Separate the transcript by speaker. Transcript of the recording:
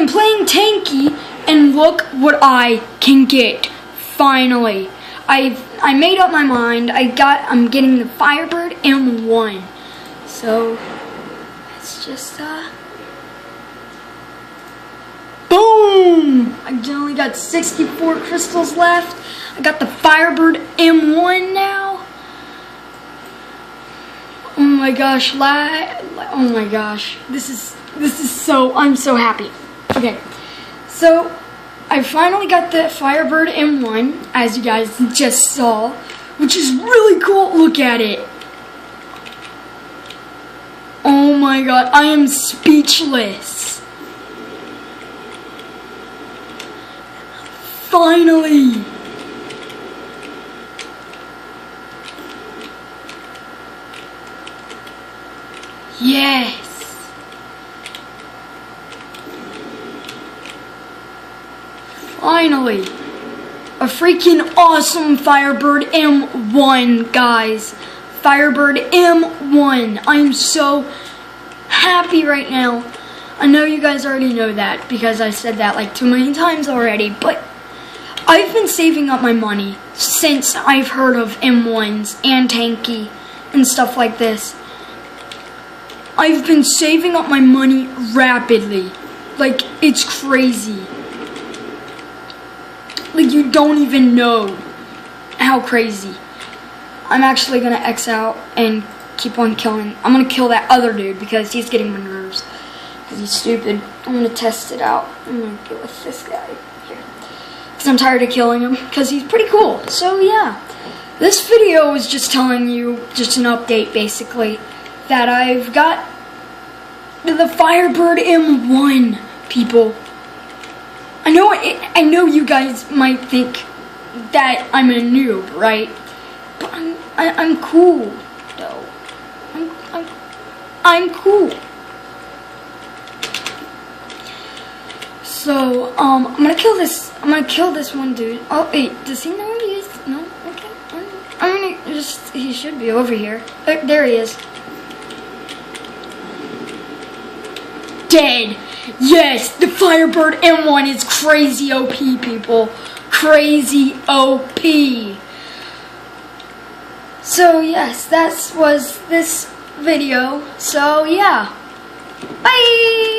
Speaker 1: I'm playing tanky, and look what I can get. Finally, I made up my mind. I'm getting the Firebird M1. So it's just boom! I only got 64 crystals left. I got the Firebird M1 now. Oh my gosh, oh my gosh. This is so, I'm so happy. Okay, so I finally got the Firebird M1, as you guys just saw, which is really cool. Look at it. Oh my god, I am speechless. Finally. Yes. Finally. A freaking awesome Firebird M1, guys. Firebird M1. I'm so happy right now. I know you guys already know that because I said that like 2 million times already, but I've been saving up my money since I've heard of M1s and tanky and stuff like this. I've been saving up my money rapidly. Like, it's crazy. Like, you don't even know how crazy. I'm actually gonna X out and keep on killing. I'm gonna kill that other dude because he's getting my nerves. Because he's stupid. I'm gonna test it out. I'm gonna get with this guy here. Because I'm tired of killing him. Because he's pretty cool. So, yeah. This video is just telling you, just an update basically, that I've got the Firebird M1, people. I know you guys might think that I'm a noob, right? But I'm cool, though. I'm cool. So, I'm gonna kill this. I'm gonna kill this one dude. Oh, wait, does he know where he is? No? Okay. I'm gonna just, he should be over here. There he is. Dead. Yes, the Firebird M1 is crazy OP, people. Crazy OP. So, yes, that was this video. So, yeah. Bye!